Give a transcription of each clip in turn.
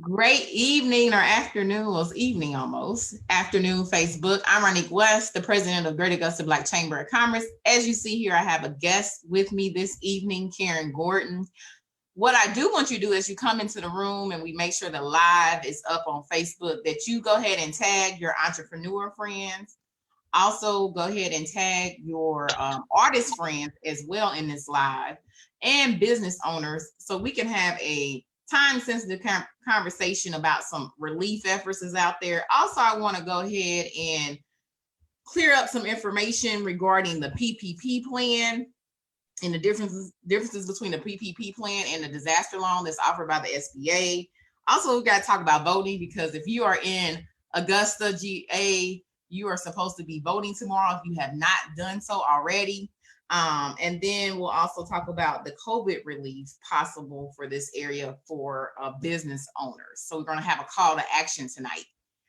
Great evening or afternoon, well, it's evening almost. Afternoon, Facebook. I'm Ronique West, the president of Greater Augusta Black Chamber of Commerce. As you see here, I have a guest with me this evening, Karen Gordon. What I do want you to do is you come into the room and we make sure the live is up on Facebook, that you go ahead and tag your entrepreneur friends. Also, go ahead and tag your artist friends as well in this live and business owners so we can have a time sensitive conversation about some relief efforts is out there. Also, I want to go ahead and clear up some information regarding the PPP plan and the differences between the PPP plan and the disaster loan that's offered by the SBA. Also, we got to talk about voting because if you are in Augusta, GA, you are supposed to be voting tomorrow if you have not done so already. And then we'll also talk about the COVID relief possible for this area for business owners. So we're going to have a call to action tonight.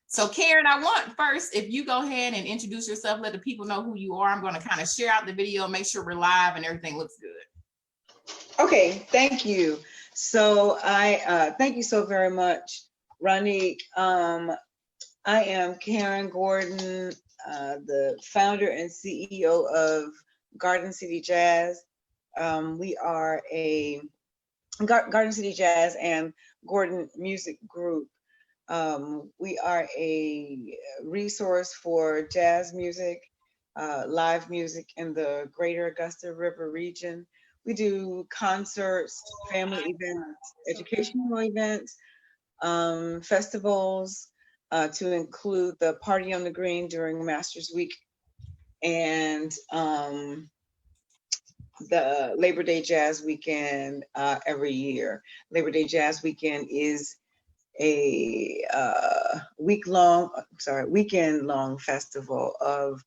So Karen, I want first, if you go ahead and introduce yourself, let the people know who you are. I'm going to kind of share out the video, make sure we're live and everything looks good. Okay, thank you. So I thank you so very much, Ronique. I am Karen Gordon, the founder and CEO of Garden City Jazz. We are a Garden City Jazz and Gordon Music Group. We are a resource for jazz music, live music in the Greater Augusta River region. We do concerts, family events, educational events, festivals, to include the Party on the Green during Masters Week and the Labor Day Jazz Weekend every year. Labor Day Jazz Weekend is a weekend long festival of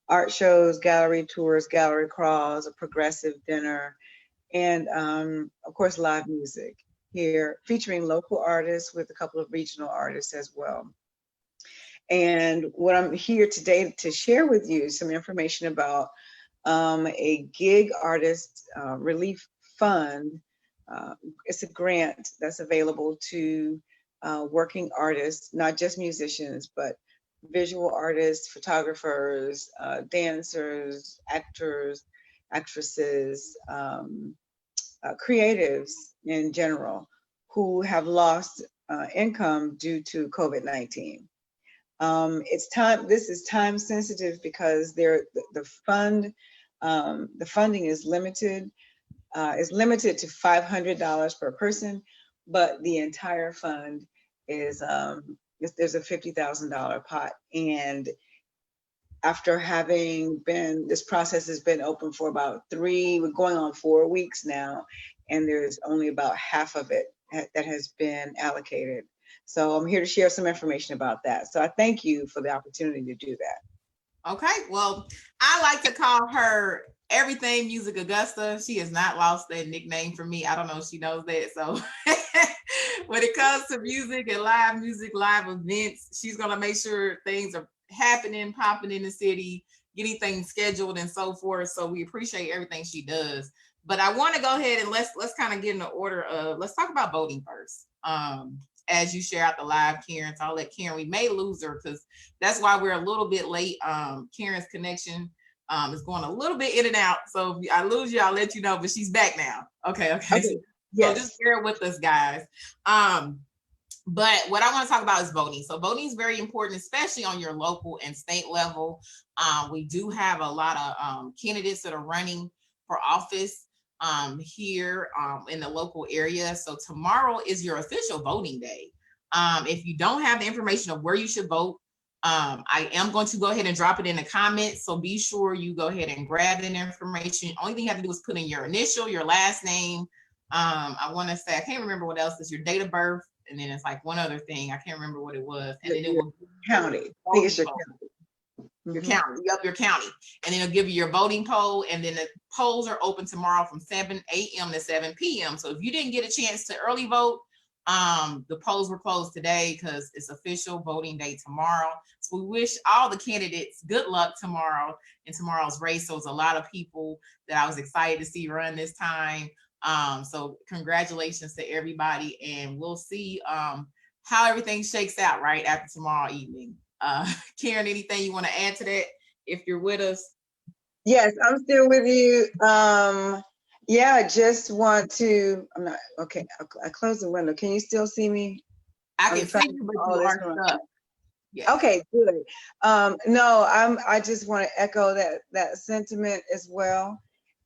art shows, gallery tours, gallery crawls, a progressive dinner, and of course live music here featuring local artists with a couple of regional artists as well. And what I'm here today to share with you some information about a gig artist relief fund. It's a grant that's available to working artists, not just musicians, but visual artists, photographers, dancers, actors, actresses, creatives in general who have lost income due to COVID-19. This is time sensitive because the funding is limited to $500 per person, but the entire fund is there's a $50,000 pot. And after having this process has been open for about we're going on 4 weeks now, and there's only about half of it that has been allocated. So I'm here to share some information about that. So I thank you for the opportunity to do that. Okay, well, I like to call her Everything Music Augusta. She has not lost that nickname for me. I don't know if she knows that. So when it comes to music, live events, she's going to make sure things are happening, popping in the city, getting things scheduled and so forth. So we appreciate everything she does. But I want to go ahead and let's kind of get in the order of, let's talk about voting first. As you share out the live, Karen. So I'll let Karen, we may lose her because that's why we're a little bit late. Karen's connection is going a little bit in and out. So if I lose you, I'll let you know, but she's back now. Okay. Yes. So just bear with us, guys. But what I want to talk about is voting. So voting is very important, especially on your local and state level. We do have a lot of candidates that are running for office here in the local area. So tomorrow is your official voting day. If you don't have the information of where you should vote, I am going to go ahead and drop it in the comments. So be sure you go ahead and grab that information. Only thing you have to do is put in your initial, your last name. I want to say, I can't remember what else is your date of birth. And then it's like one other thing. I can't remember what it was. And then it will county. I think it's your county. Your county, your county, and then it'll give you your voting poll. And then the polls are open tomorrow from 7 a.m. to 7 p.m. So if you didn't get a chance to early vote, the polls were closed today because it's official voting day tomorrow. So we wish all the candidates good luck tomorrow in tomorrow's race. So it's a lot of people that I was excited to see run this time. So congratulations to everybody, and we'll see how everything shakes out right after tomorrow evening. Karen, anything you want to add to that if you're with us? Yes, I'm still with you. Yeah, I just want to, I'm not, okay, I closed the window. Can you still see me? I I'm can see trying to you, do but all you this are from stuck. Yeah. Okay, good. No, I just want to echo that sentiment as well,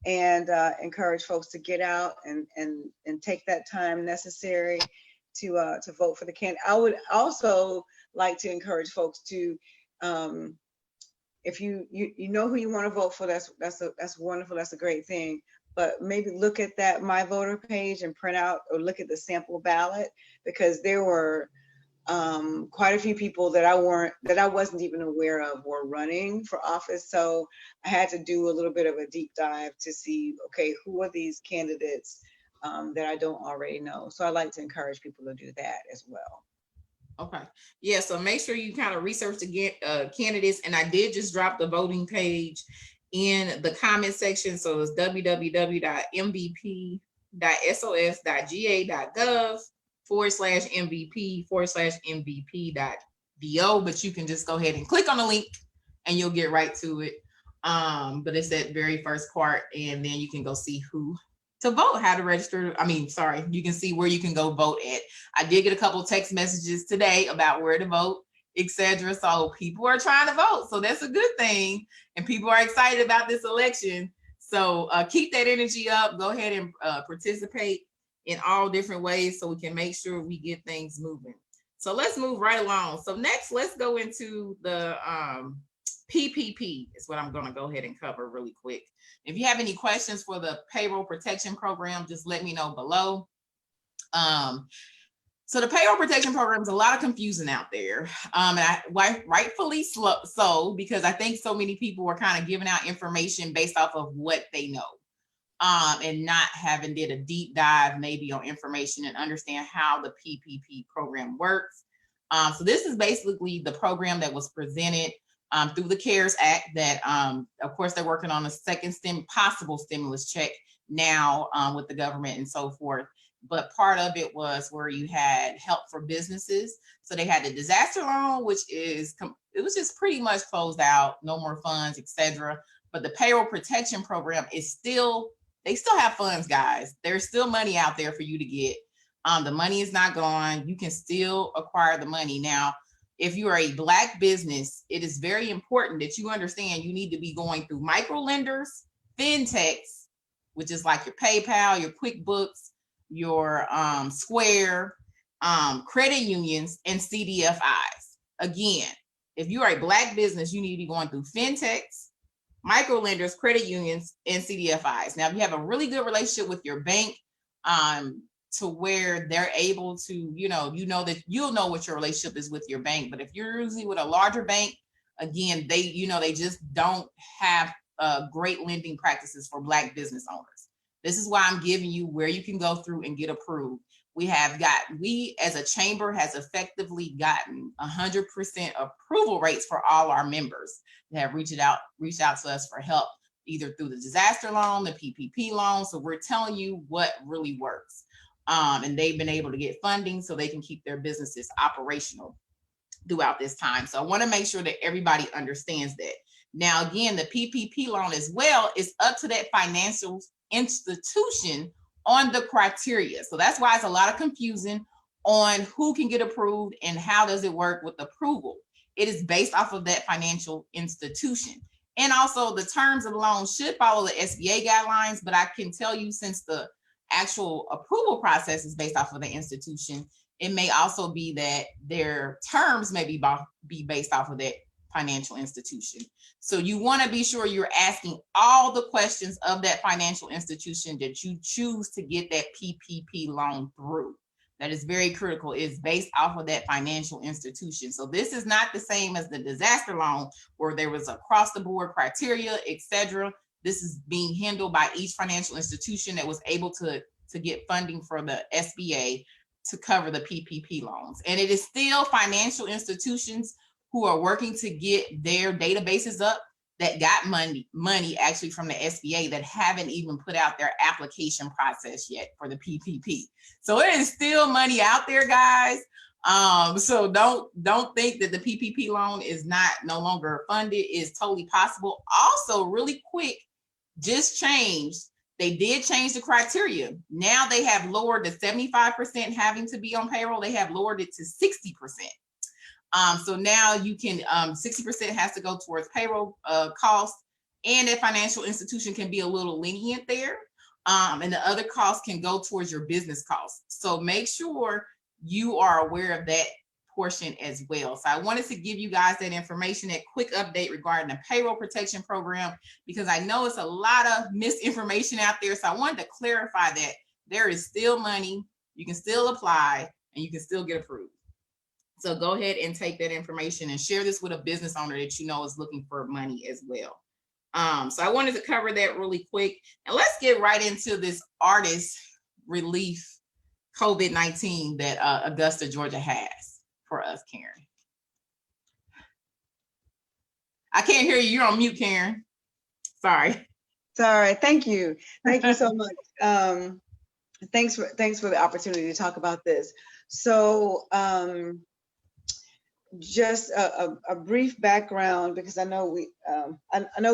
and encourage folks to get out and take that time necessary to vote for the candidate. I would also like to encourage folks to, if you know who you want to vote for, that's wonderful. That's a great thing. But maybe look at that My Voter page and print out or look at the sample ballot, because there were quite a few people that I wasn't even aware of were running for office. So I had to do a little bit of a deep dive to see, okay, who are these candidates that I don't already know. So I like to encourage people to do that as well. Okay. Yeah. So make sure you kind of research the candidates. And I did just drop the voting page in the comment section. So it's www.mbp.sos.ga.gov/MVP/MVP.do. But you can just go ahead and click on the link and you'll get right to it. But it's that very first part, and then you can go see who to vote, how to register. You can see where you can go vote at. I did get a couple text messages today about where to vote, etc. So people are trying to vote. So that's a good thing. And people are excited about this election. So keep that energy up. Go ahead and participate in all different ways so we can make sure we get things moving. So let's move right along. So next, let's go into the PPP is what I'm going to go ahead and cover really quick. If you have any questions for the payroll protection program, just let me know below. So the payroll protection program is a lot of confusion out there, and rightfully so, because I think so many people are kind of giving out information based off of what they know, and not having did a deep dive maybe on information and understand how the PPP program works. So this is basically the program that was presented through the CARES Act that, of course, they're working on a second possible stimulus check now with the government and so forth. But part of it was where you had help for businesses. So they had the disaster loan, which it was just pretty much closed out, no more funds, etc. But the payroll protection program is they still have funds, guys. There's still money out there for you to get. The money is not gone. You can still acquire the money. Now, if you are a Black business, it is very important that you understand you need to be going through micro lenders, fintechs, which is like your PayPal, your QuickBooks, your Square, credit unions, and CDFIs. Again, if you're a Black business, you need to be going through fintechs, micro lenders, credit unions, and CDFIs. Now, if you have a really good relationship with your bank, to where they're able to, that you'll know what your relationship is with your bank. But if you're usually with a larger bank, again, they just don't have great lending practices for Black business owners. This is why I'm giving you where you can go through and get approved. We as a chamber has effectively gotten 100% approval rates for all our members that have reached out to us for help, either through the disaster loan, the PPP loan. So we're telling you what really works. And they've been able to get funding so they can keep their businesses operational throughout this time. So I want to make sure that everybody understands that. Now, again, the PPP loan as well is up to that financial institution on the criteria. So that's why it's a lot of confusion on who can get approved and how does it work with approval. It is based off of that financial institution. And also the terms of the loan should follow the SBA guidelines, but I can tell you, since the actual approval process is based off of the institution, it may also be that their terms may be based off of that financial institution. So you want to be sure you're asking all the questions of that financial institution that you choose to get that PPP loan through. That is very critical. It's based off of that financial institution. So this is not the same as the disaster loan where there was across the board criteria, etc. This is being handled by each financial institution that was able to get funding for the SBA to cover the PPP loans. And it is still financial institutions who are working to get their databases up that got money actually from the SBA that haven't even put out their application process yet for the PPP. So it is still money out there, guys. So don't think that the PPP loan is no longer funded. It's totally possible. Also, really quick, just changed. They did change the criteria. Now they have lowered the 75% having to be on payroll. They have lowered it to 60%. So now you can 60% has to go towards payroll costs, and a financial institution can be a little lenient there. And the other costs can go towards your business costs. So make sure you are aware of that portion as well. So I wanted to give you guys that information, that quick update regarding the payroll protection program, because I know it's a lot of misinformation out there. So I wanted to clarify that there is still money, you can still apply, and you can still get approved. So go ahead and take that information and share this with a business owner that you know is looking for money as well. So I wanted to cover that really quick. And let's get right into this artist relief COVID-19 that Augusta, Georgia has for us, Karen. I can't hear you. You're on mute, Karen. Sorry. Thank you. Thank you so much. Thanks for the opportunity to talk about this. So just a brief background, because I know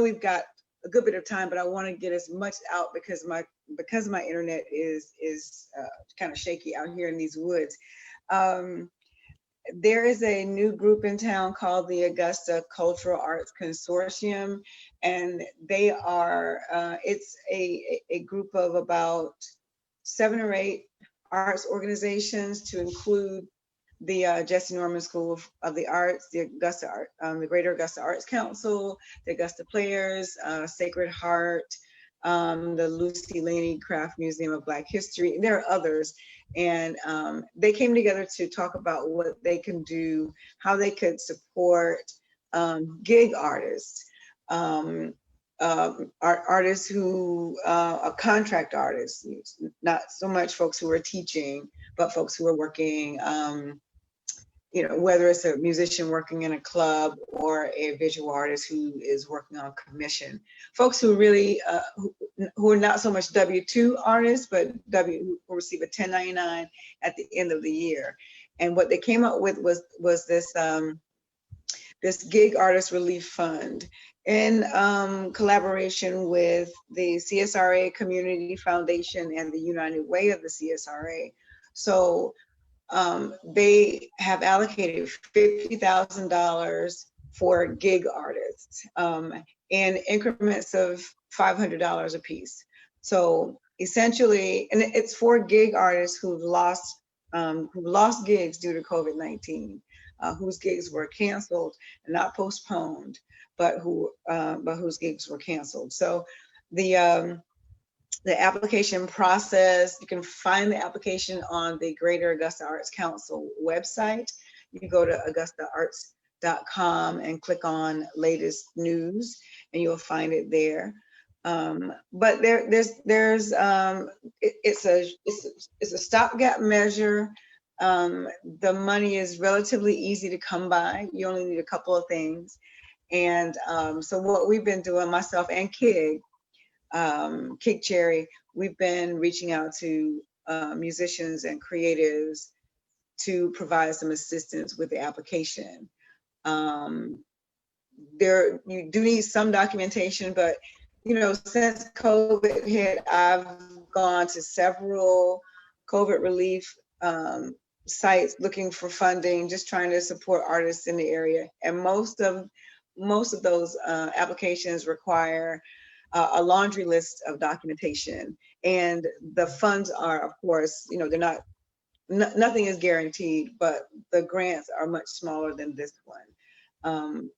we've got a good bit of time, but I want to get as much out because my internet is kind of shaky out here in these woods. There is a new group in town called the Augusta Cultural Arts Consortium, and they are it's a group of about 7 or 8 arts organizations, to include the Jesse Norman School of the Arts, the Greater Augusta Arts Council, the Augusta Players, Sacred Heart, the Lucy Laney Craft Museum of Black History, and there are others. And they came together to talk about what they can do, how they could support gig artists, artists who are contract artists, not so much folks who are teaching, but folks who are working, whether it's a musician working in a club or a visual artist who is working on commission, folks who really, who are not so much W-2 artists, but who receive a 1099 at the end of the year. And what they came up with was this Gig Artist Relief Fund in collaboration with the CSRA Community Foundation and the United Way of the CSRA. So they have allocated $50,000 for gig artists in increments of $500 a piece. So essentially, and it's for gig artists who lost gigs due to COVID-19, whose gigs were canceled and not postponed, but whose gigs were canceled. So the application process, you can find the application on the Greater Augusta Arts Council website. You can go to augustaarts.com and click on latest news, and you'll find it there. But it's a stopgap measure. The money is relatively easy to come by. You only need a couple of things. And so what we've been doing, myself and Kig Cherry, we've been reaching out to musicians and creatives to provide some assistance with the application. You do need some documentation, but since COVID hit, I've gone to several COVID relief sites looking for funding, just trying to support artists in the area. And most of those applications require a laundry list of documentation, and the funds are, of course, they're not, nothing is guaranteed, but the grants are much smaller than this one.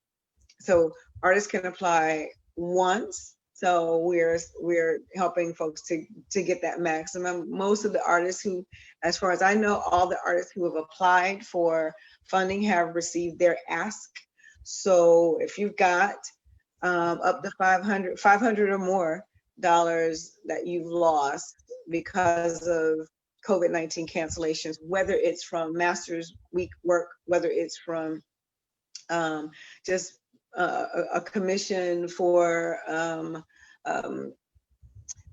So artists can apply once. So we're helping folks to get that maximum. Most of the artists who, as far as I know, all the artists who have applied for funding have received their ask. So if you've got up to $500 or more that you've lost because of COVID-19 cancellations, whether it's from Master's Week work, whether it's from just a commission for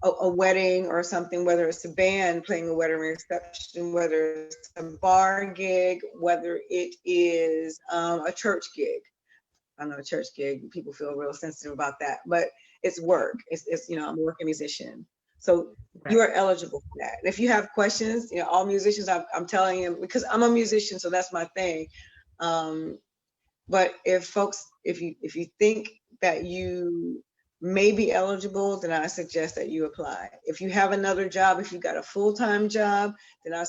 a wedding or something, whether it's a band playing a wedding reception, whether it's a bar gig, whether it is a church gig. I know a church gig, people feel real sensitive about that, but it's work. It's I'm a working musician. So you are eligible for that. And if you have questions, all musicians, I'm telling you, because I'm a musician, so that's my thing. But if you think that you may be eligible, then I suggest that you apply. If you have another job, if you've got a full-time job, then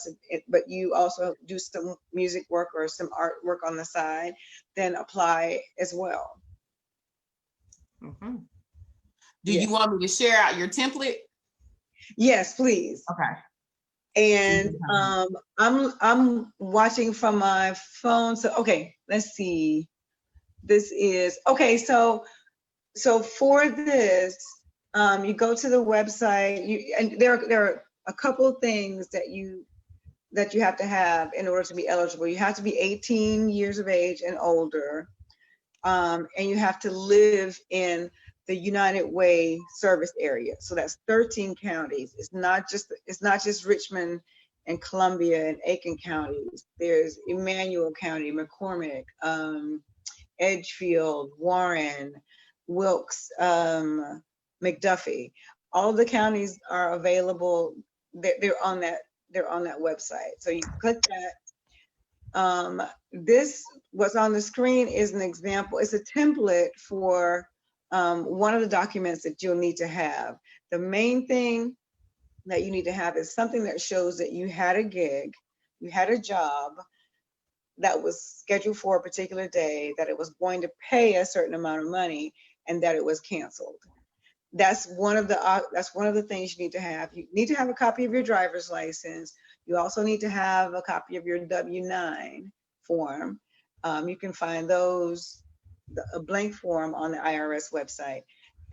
but you also do some music work or some art work on the side, then apply as well. Mm-hmm. Do you want me to share out your template? Yes, please. Okay. And I'm watching from my phone. So okay, let's see. This is okay. So for this, you go to the website. And there are a couple of things that you have to have in order to be eligible. You have to be 18 years of age and older, and you have to live in the United Way service area. So that's 13 counties. It's not just Richmond and Columbia and Aiken counties. There's Emmanuel County, McCormick, Edgefield, Warren, Wilkes, McDuffie. All the counties are available. They're on that website. So you click that. This, what's on the screen, is an example. It's a template for one of the documents that you'll need to have. The main thing that you need to have is something that shows that you had a gig, you had a job that was scheduled for a particular day, that it was going to pay a certain amount of money, and that it was canceled. That's one of the things you need to have. You need to have a copy of your driver's license. You also need to have a copy of your W-9 form. You can find those, a blank form, on the IRS website.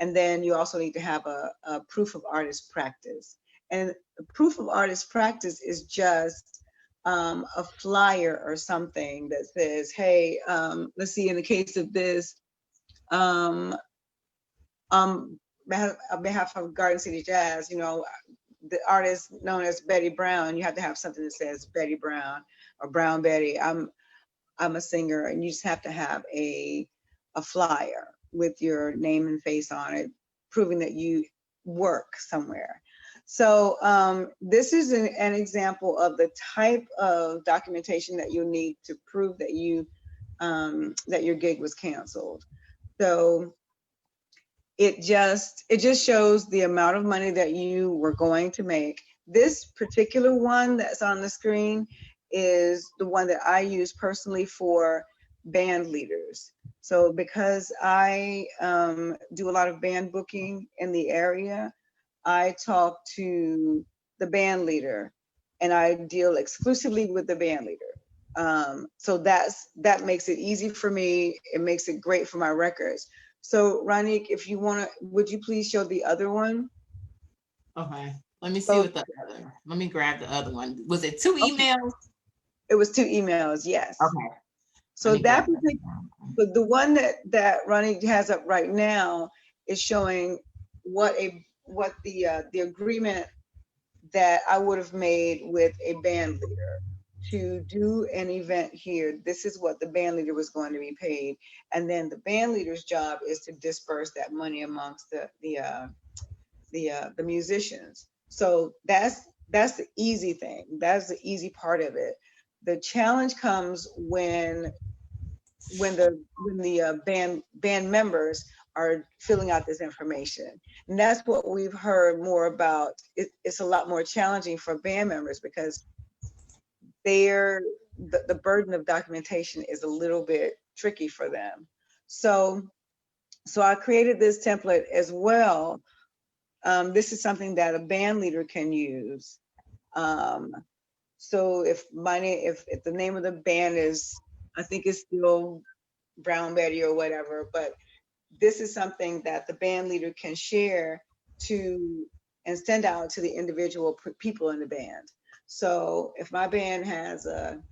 And then you also need to have a proof of artist practice. And the proof of artist practice is just a flyer or something that says, hey, let's see, in the case of this, on behalf of Garden City Jazz, the artist known as Betty Brown, you have to have something that says Betty Brown or Brown Betty. I'm a singer, and you just have to have a flyer with your name and face on it, proving that you work somewhere. So this is an example of the type of documentation that you need to prove that that your gig was canceled. So it just shows the amount of money that you were going to make. This particular one that's on the screen is the one that I use personally for band leaders. So because I do a lot of band booking in the area, I talk to the band leader, and I deal exclusively with the band leader. So that makes it easy for me. It makes it great for my records. So Ronique, if you want to, would you please show the other one? Okay, let me see what the other. Let me grab the other one. Was it 2 emails? It was 2 emails, yes. Okay. So that but the one that Ronique has up right now is showing what the agreement that I would have made with a band leader to do an event here. This is what the band leader was going to be paid, and then the band leader's job is to disperse that money amongst the musicians. So that's the easy thing. That's the easy part of it. The challenge comes when the band members are filling out this information. And that's what we've heard more about. It's a lot more challenging for band members because the burden of documentation is a little bit tricky for them. So I created this template as well. This is something that a band leader can use. So if the name of the band is, I think it's still Brown Betty or whatever, but this is something that the band leader can share and send out to the individual people in the band. So if my band has a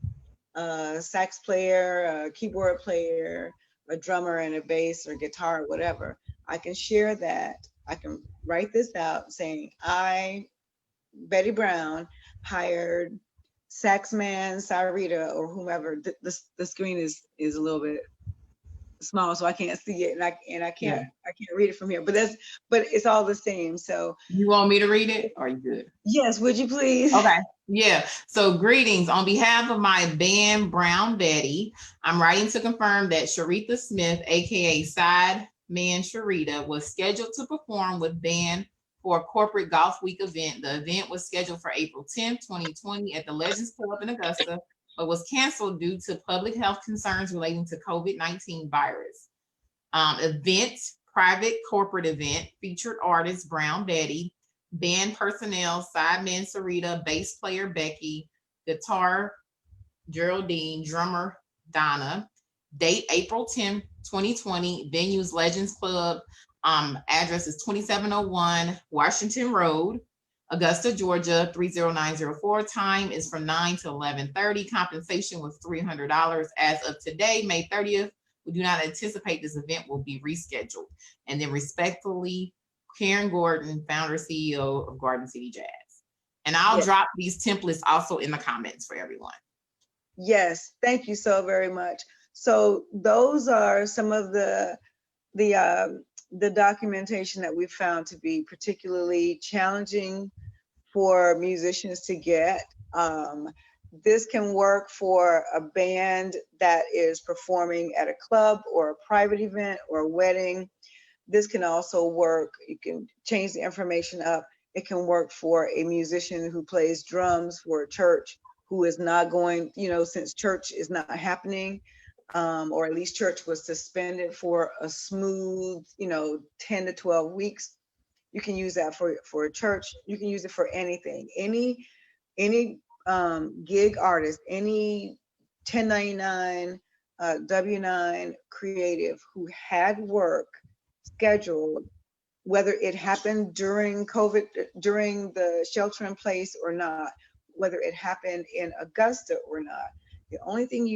sax player, a keyboard player, a drummer, and a bass or guitar or whatever, I can share that I can write this out saying, I, Betty Brown, hired Saxman, Sarita, or whomever. The screen is a little bit small, so I can't see it, and Yeah. I can't read it from here. But it's all the same. So You want me to read it? Or are you good? yes, would you please? Okay. Yeah. So greetings. On behalf of my band Brown Betty, I'm writing to confirm that Sharitha Smith, aka Side Man Sharita, was scheduled to perform with band for a corporate golf week event. The event was scheduled for April 10th, 2020 at the Legends Club in Augusta, but was canceled due to public health concerns relating to COVID-19 virus. Event, private corporate event, featured artist Brown Betty, band personnel, sideman Sarita, bass player Becky, guitar Geraldine, drummer Donna. Date April 10th, 2020. Venues Legends Club. Address is 2701 Washington Road, Augusta, Georgia, 30904. Time is from 9 to 11:30. Compensation was $300. As of today, May 30th, we do not anticipate this event will be rescheduled. And then respectfully, Karen Gordon, founder, CEO of Garden City Jazz. And I'll Yes. drop these templates also in the comments for everyone. Yes, thank you so very much. So those are some of the documentation that we found to be particularly challenging for musicians to get. This can work for a band that is performing at a club or a private event or a wedding. This can also work, you can change the information up. It can work for a musician who plays drums for a church who is not going, since church is not happening, or at least church was suspended for a smooth, 10 to 12 weeks. You can use that for a church. You can use it for anything. Any gig artist, any 1099 W-9 creative who had work scheduled, whether it happened during COVID, during the shelter in place or not, whether it happened in Augusta or not. The only thing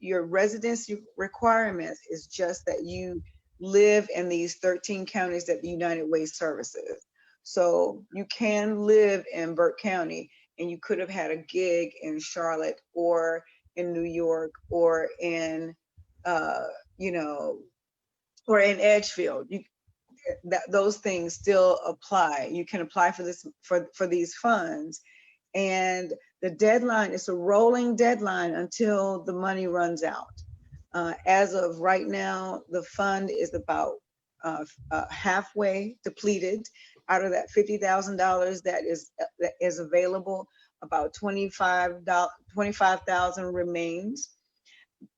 your residency requirements is just that you live in these 13 counties that the United Way services. So you can live in Burke County and you could have had a gig in Charlotte or in New York or in, or in Edgefield. Those things still apply. You can apply for this for these funds, and the deadline is a rolling deadline until the money runs out. As of right now, the fund is about halfway depleted. Out of that $50,000 that is available, about $25,000 remains.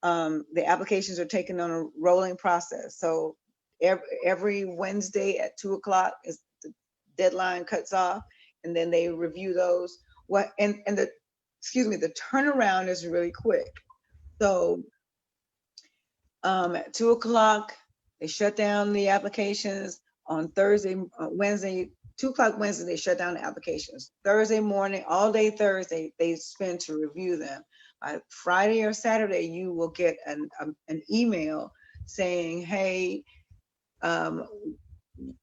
The applications are taken on a rolling process. So every Wednesday at 2:00 is the deadline cuts off, and then they review those. The turnaround is really quick. So at 2:00, they shut down the applications. On Thursday, Wednesday, 2:00 Wednesday, they shut down the applications. Thursday morning, all day Thursday, they spend to review them. Friday or Saturday, you will get an email saying, hey,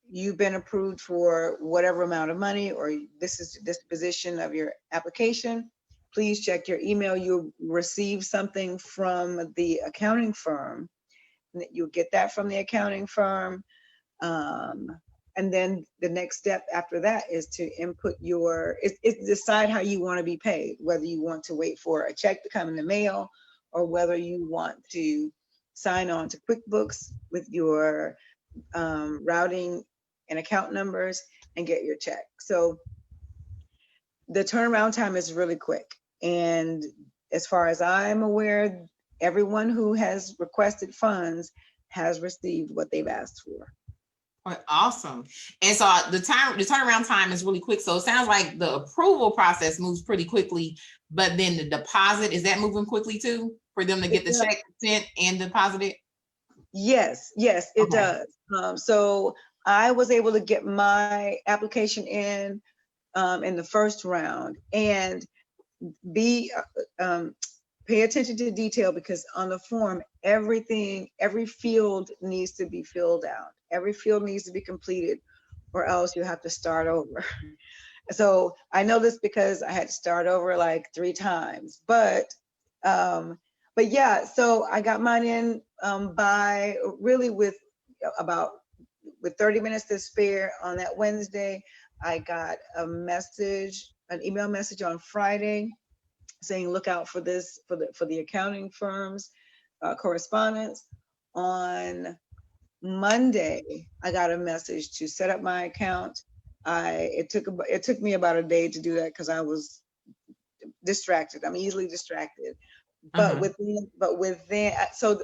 you've been approved for whatever amount of money, or this is this position of your application. Please check your email. You'll receive something from the accounting firm. You'll get that from the accounting firm. And then the next step after that is to input it's decide how you want to be paid, whether you want to wait for a check to come in the mail or whether you want to sign on to QuickBooks with your routing and account numbers and get your check. So the turnaround time is really quick. And as far as I'm aware, everyone who has requested funds has received what they've asked for. Awesome. And so the turnaround time is really quick. So it sounds like the approval process moves pretty quickly, but then the deposit, is that moving quickly too for them to get the check sent and deposited? Yes, it does. So I was able to get my application in the first round, and pay attention to detail, because on the form, every field needs to be filled out. Every field needs to be completed, or else you have to start over. So I know this because I had to start over like 3 times, um, but yeah, so I got mine in by really about with 30 minutes to spare on that Wednesday. I got a message, an email message on Friday saying look out for this for the accounting firm's correspondence. On Monday, I got a message to set up my account. It took me about a day to do that because I was distracted. I'm easily distracted. So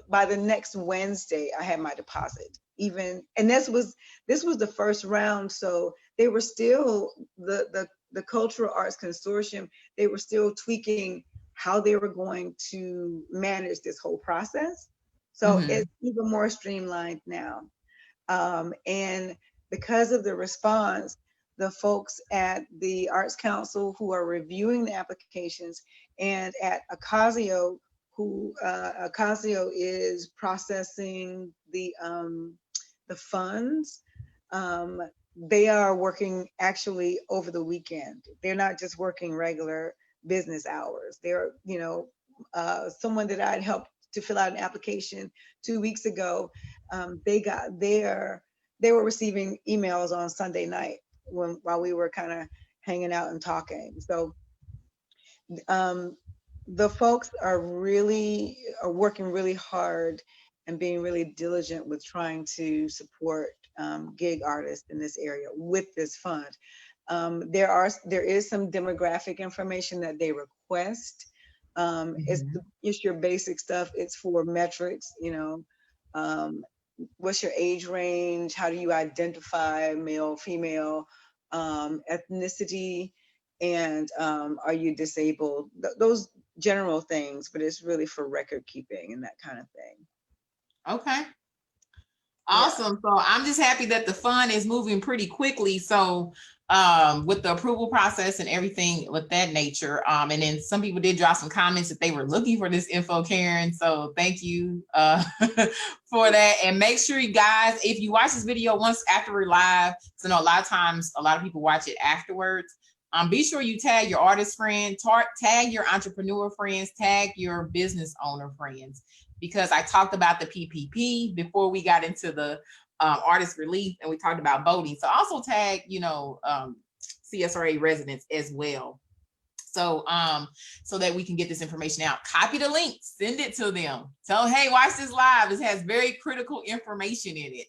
by the next Wednesday, I had my deposit. Even and this was the first round, so they were still the Cultural Arts Consortium. They were still tweaking how they were going to manage this whole process. So Mm-hmm. it's even more streamlined now. And because of the response, the folks at the Arts Council who are reviewing the applications and at Acasio, who Acasio is processing the funds, um, they are working actually over the weekend. They're not just working regular business hours. They're, someone that I'd helped to fill out an application 2 weeks ago, they were receiving emails on Sunday night while we were kind of hanging out and talking. So um, the folks are working really hard and being really diligent with trying to support gig artists in this area with this fund. There is some demographic information that they request. It's your basic stuff. It's for metrics, um, what's your age range? How do you identify male, female, ethnicity, and are you disabled? Those general things, but it's really for record keeping and that kind of thing. Okay. Yeah. Awesome. So I'm just happy that the fund is moving pretty quickly. So with the approval process and everything with that nature. And then some people did drop some comments that they were looking for this info, Karen. So thank you for that. And make sure you guys, if you watch this video once after we're live, because I know a lot of times a lot of people watch it afterwards. Be sure you tag your artist friend, tag your entrepreneur friends, tag your business owner friends, because I talked about the PPP before we got into the artist relief, and we talked about voting. So also tag, CSRA residents as well. So so that we can get this information out. Copy the link, send it to them. Tell them, hey, watch this live. This has very critical information in it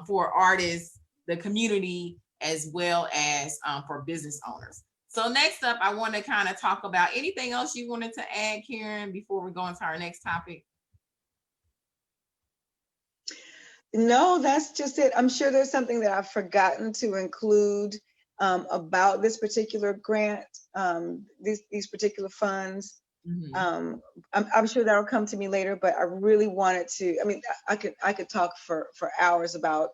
for artists, the community, as well as for business owners. So next up, I want to kind of talk about anything else you wanted to add, Karen, before we go into our next topic. No, that's just it. I'm sure there's something that I've forgotten to include about this particular grant, these particular funds. Mm-hmm. I'm sure that'll come to me later, but I really wanted to. I mean, I could talk for hours about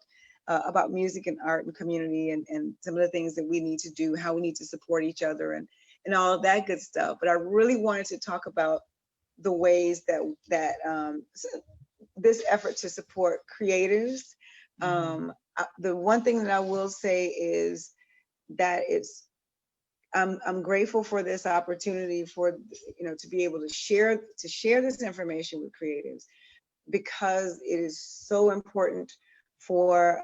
music and art and community and some of the things that we need to do, how we need to support each other and all of that good stuff. But I really wanted to talk about the ways that this effort to support creatives. The one thing that I will say is that I'm grateful for this opportunity for to be able to share this information with creatives, because it is so important for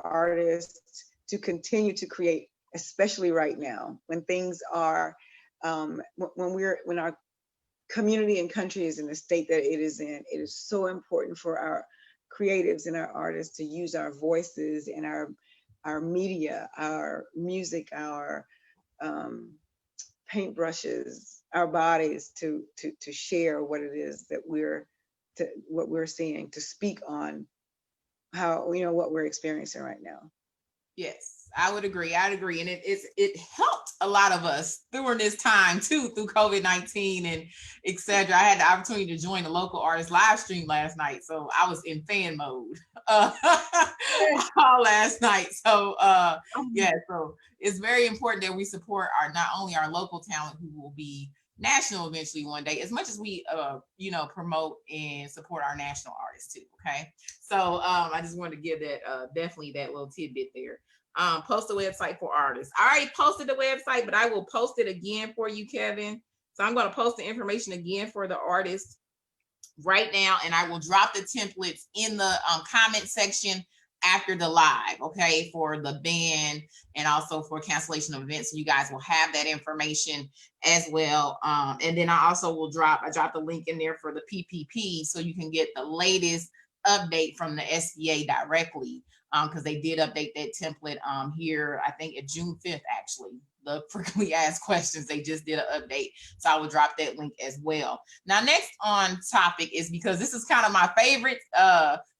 artists to continue to create, especially right now when things are when our community and country is in the state that it is in. It is so important for our creatives and our artists to use our voices and our media, our music, our paintbrushes, our bodies to share what it is that what we're seeing, to speak on how what we're experiencing right now. Yes, I would agree. I'd agree. And it helped a lot of us during this time too, through COVID-19 and etc. I had the opportunity to join a local artist live stream last night. So I was in fan mode all last night. So yeah, so it's very important that we support not only our local talent who will be national eventually one day, as much as we promote and support our national artists too. Okay. So I just wanted to give that definitely that little tidbit there. Post the website for artists. I already posted the website, but I will post it again for you, Kevin. So I'm going to post the information again for the artists right now, and I will drop the templates in the comment section after the live, okay, for the band and also for cancellation of events. So you guys will have that information as well. And then I also will drop the link in there for the PPP, so you can get the latest update from the SBA directly, because they did update that template here, I think at June 5th, actually. The frequently asked questions, they just did an update. So I will drop that link as well. Now, next on topic is, because this is kind of my favorite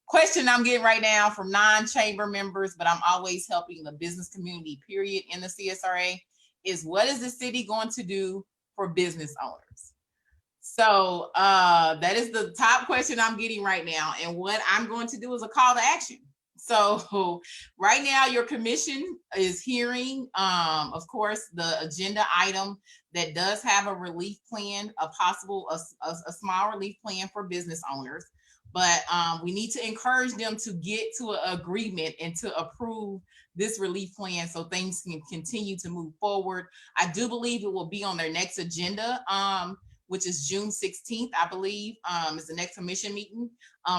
question I'm getting right now from non-chamber members, but I'm always helping the business community, period, in the CSRA, is what is the city going to do for business owners? So that is the top question I'm getting right now. And what I'm going to do is a call to action. So right now, your commission is hearing, of course, the agenda item that does have a relief plan, a small relief plan for business owners. But we need to encourage them to get to an agreement and to approve this relief plan so things can continue to move forward. I do believe it will be on their next agenda, which is June 16th, I believe, is the next commission meeting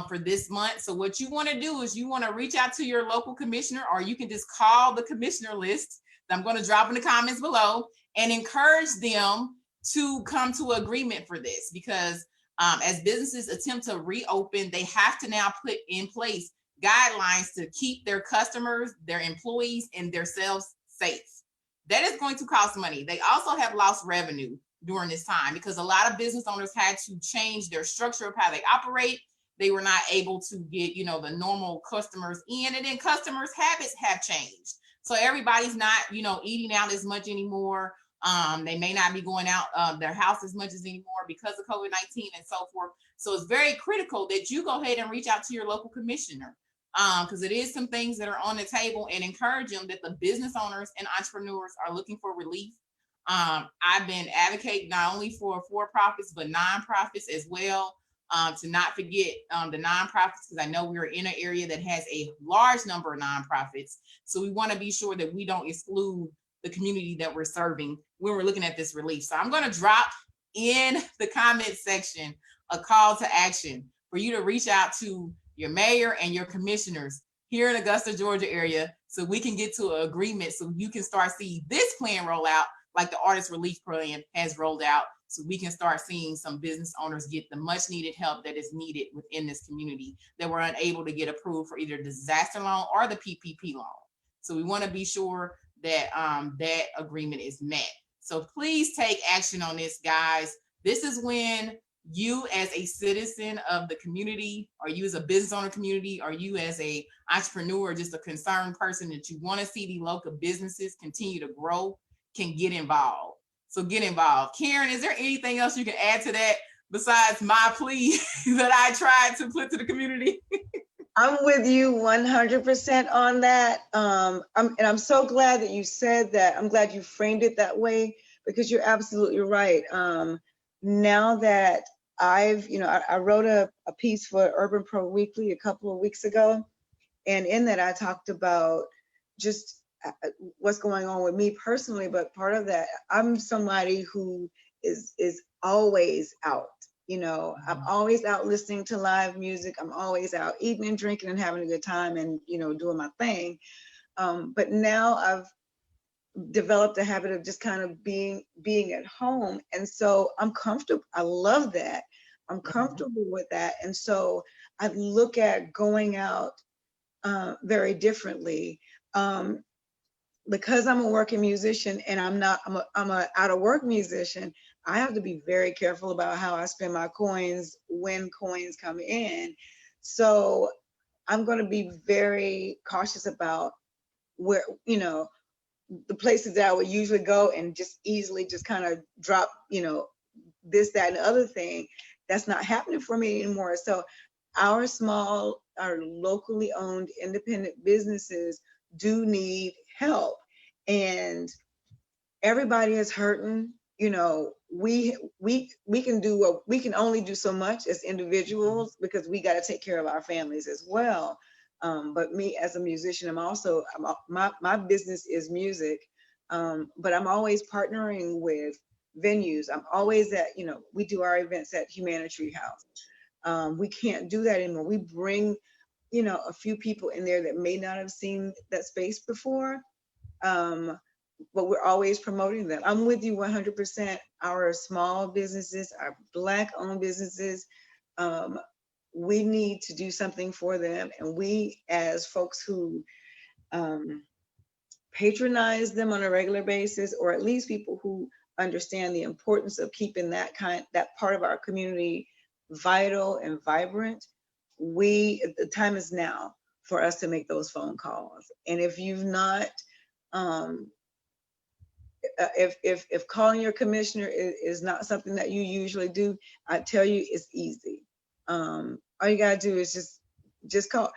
for this month. So what you want to do is you want to reach out to your local commissioner, or you can just call the commissioner list that I'm going to drop in the comments below, and encourage them to come to an agreement for this, because as businesses attempt to reopen, they have to now put in place guidelines to keep their customers, their employees, and themselves safe. That is going to cost money. They also have lost revenue during this time, because a lot of business owners had to change their structure of how they operate. They were not able to get, the normal customers in, and then customers' habits have changed. So everybody's not, eating out as much anymore. They may not be going out their house as much as anymore because of COVID-19 and so forth. So it's very critical that you go ahead and reach out to your local commissioner, because it is some things that are on the table, and encourage them that the business owners and entrepreneurs are looking for relief. I've been advocating not only for profits, but nonprofits as well, to not forget the nonprofits, because I know we're in an area that has a large number of nonprofits. So we want to be sure that we don't exclude the community that we're serving when we're looking at this relief. So I'm going to drop in the comment section a call to action for you to reach out to your mayor and your commissioners here in Augusta, Georgia area, so we can get to an agreement, so you can start seeing this plan roll out like the Artist Relief Plan has rolled out, so we can start seeing some business owners get the much needed help that is needed within this community that were unable to get approved for either disaster loan or the PPP loan. So we want to be sure that that agreement is met. So please take action on this, guys. This is when you as a citizen of the community, or you as a business owner community, or you as a entrepreneur, just a concerned person that you want to see the local businesses continue to grow, can get involved. So get involved. Karen, is there anything else you can add to that besides my plea that I tried to put to the community? I'm with you 100% on that. I'm so glad that you said that. I'm glad you framed it that way, because you're absolutely right. Now that I wrote a piece for Urban Pro Weekly a couple of weeks ago, and in that I talked about just what's going on with me personally, but part of that, I'm somebody who is always out. I'm always out listening to live music. I'm always out eating and drinking and having a good time and, doing my thing. But now I've developed a habit of just kind of being at home. And so I'm comfortable. I love that. I'm comfortable with that. And so I look at going out very differently. Because I'm a working musician and I'm a out of work musician, I have to be very careful about how I spend my coins when coins come in. So I'm going to be very cautious about where, the places that I would usually go and just easily just kind of drop, this, that, and the other thing. That's not happening for me anymore. So our locally owned independent businesses do need help, and everybody is hurting. We can only do so much as individuals, because we got to take care of our families as well. But me as a musician, my business is music, but I'm always partnering with venues. I'm always at, we do our events at Humanitary House. We can't do that anymore. We bring, a few people in there that may not have seen that space before. Um, but we're always promoting them. I'm with you 100%. Our small businesses, our Black owned businesses, um, we need to do something for them. And we, as folks who patronize them on a regular basis, or at least people who understand the importance of keeping that part of our community vital and vibrant, the time is now for us to make those phone calls. And if you've not, if calling your commissioner is not something that you usually do, I tell you it's easy. All you gotta do is just call.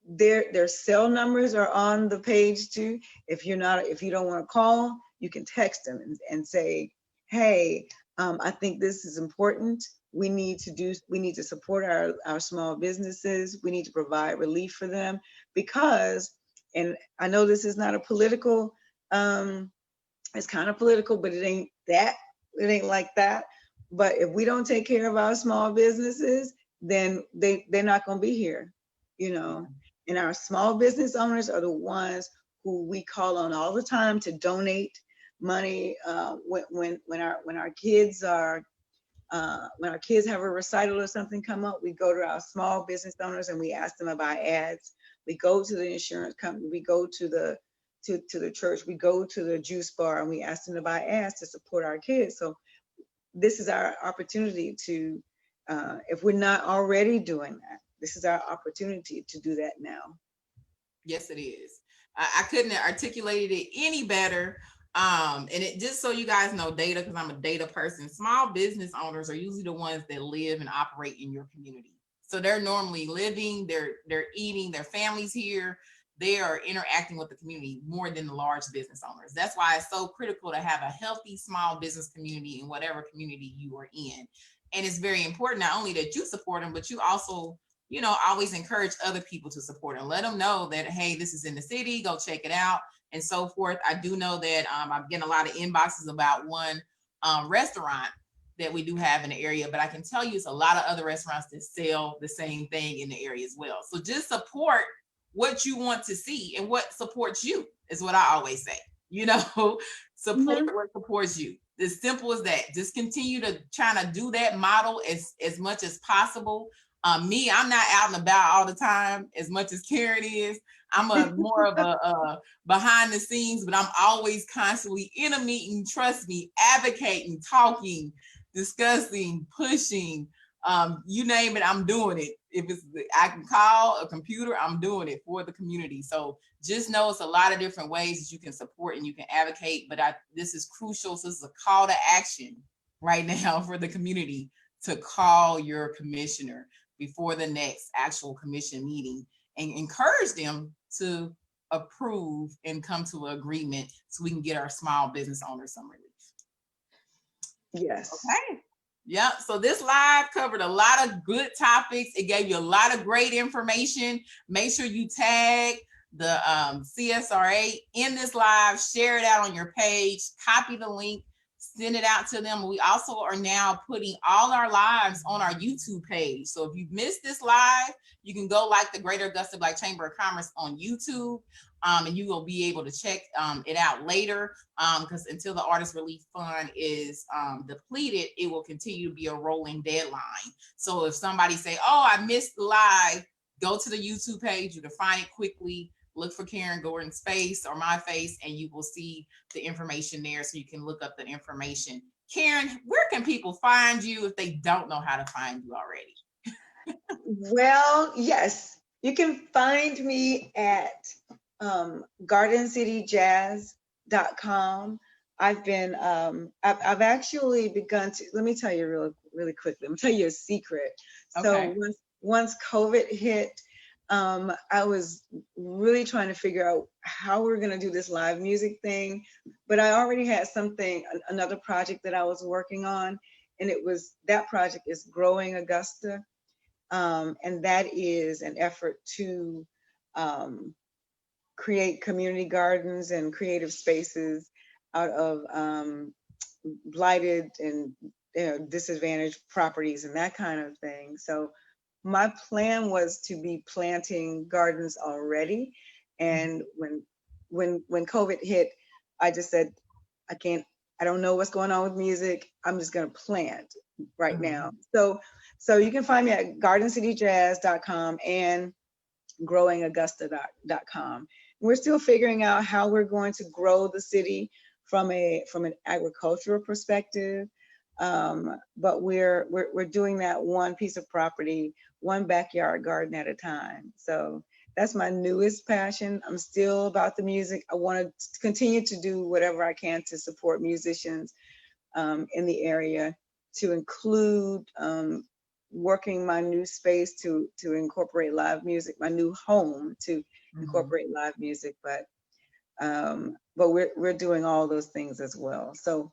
Their cell numbers are on the page too. If you don't want to call, you can text them and say, hey, I think this is important. We need to support our small businesses. We need to provide relief for them because, and I know this is not a political, it's kind of political, but it ain't like that. But if we don't take care of our small businesses, then they're not going to be here, And our small business owners are the ones who we call on all the time to donate money. When our kids have a recital or something come up, we go to our small business owners and we ask them about ads. We go to the insurance company. We go to the church. We go to the juice bar and we ask them to buy ads to support our kids. So this is our opportunity to, if we're not already doing that, this is our opportunity to do that now. Yes, it is. I couldn't have articulated it any better. And it just so you guys know data, because I'm a data person, small business owners are usually the ones that live and operate in your community. So they're normally living, they're eating, their families here, they are interacting with the community more than the large business owners. That's why it's so critical to have a healthy small business community in whatever community you are in. And it's very important not only that you support them, but you also always encourage other people to support and let them know that, hey, this is in the city, go check it out and so forth. I do know that I'm getting a lot of inboxes about one restaurant that we do have in the area, but I can tell you it's a lot of other restaurants that sell the same thing in the area as well. So just support what you want to see and what supports you is what I always say, support what supports you. As simple as that. Just continue to try to do that model as much as possible. Me, I'm not out and about all the time as much as Karen is. I'm more of a behind the scenes, but I'm always constantly in a meeting, trust me, advocating, talking, discussing, pushing, you name it, I'm doing it. If I can call a computer, I'm doing it for the community. So just know it's a lot of different ways that you can support and you can advocate, but this is crucial. So this is a call to action right now for the community to call your commissioner before the next actual commission meeting and encourage them to approve and come to an agreement so we can get our small business owners some relief. Yes. Okay. Yep. So this live covered a lot of good topics. It gave you a lot of great information. Make sure you tag the CSRA in this live, share it out on your page, copy the link, send it out to them. We also are now putting all our lives on our YouTube page. So if you've missed this live, you can go like the Greater Augusta Black Chamber of Commerce on YouTube, and you will be able to check it out later, because until the Artist Relief Fund is depleted, it will continue to be a rolling deadline. So if somebody say, oh, I missed the live, go to the YouTube page. You can find it quickly. Look for Karen Gordon's face or my face, and you will see the information there, so you can look up the information. Karen, where can people find you if they don't know how to find you already? Well, yes, you can find me at gardencityjazz.com. I've actually begun to, let me tell you really quickly, I'm gonna tell you a secret. Okay. So once COVID hit, I was really trying to figure out how we're going to do this live music thing, but I already had another project that I was working on, and that project is Growing Augusta. And that is an effort to create community gardens and creative spaces out of blighted and disadvantaged properties and that kind of thing. So my plan was to be planting gardens already. And when COVID hit, I just said, I don't know what's going on with music. I'm just going to plant right now. So you can find me at gardencityjazz.com and growingaugusta.com. We're still figuring out how we're going to grow the city from an agricultural perspective. But we're doing that one piece of property, one backyard garden at a time. So that's my newest passion. I'm still about the music. I want to continue to do whatever I can to support musicians in the area, to include working my new space to incorporate live music, my new home to incorporate live music. But we're doing all those things as well. So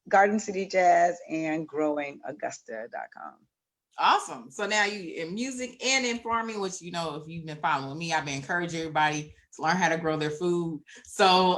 Garden City Jazz and growingaugusta.com. Awesome. So now you in music and in farming, which, you know, if you've been following me, I've been encouraging everybody to learn how to grow their food. So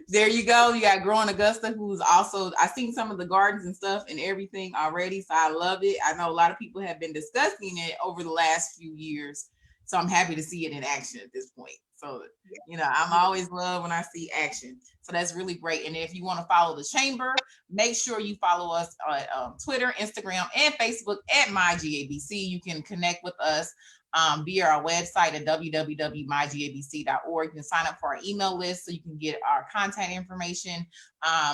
there you go. You got Growing Augusta, who's also, I've seen some of the gardens and stuff and everything already. So I love it. I know a lot of people have been discussing it over the last few years. So I'm happy to see it in action at this point. So, you know, I'm always love when I see action. So that's really great. And if you want to follow the chamber, make sure you follow us on Twitter, Instagram, and Facebook at MyGABC. You can connect with us via our website at www.mygabc.org. You can sign up for our email list so you can get our contact information.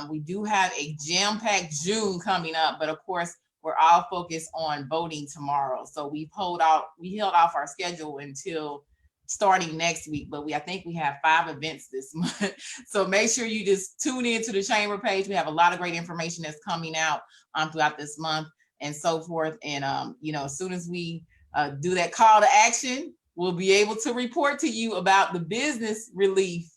We do have a jam-packed June coming up, but of course, we're all focused on voting tomorrow. So we held off our schedule until starting next week, but I think we have 5 events this month. So make sure you just tune into the chamber page. We have a lot of great information that's coming out throughout this month and so forth. And you know, as soon as we do that call to action, we'll be able to report to you about the business relief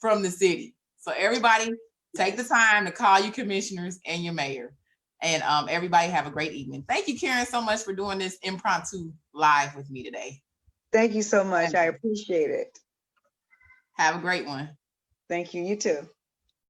from the city. So everybody take the time to call your commissioners and your mayor. And everybody have a great evening. Thank you, Karen, so much for doing this impromptu live with me today. Thank you so much. I appreciate it. Have a great one. Thank you. You too.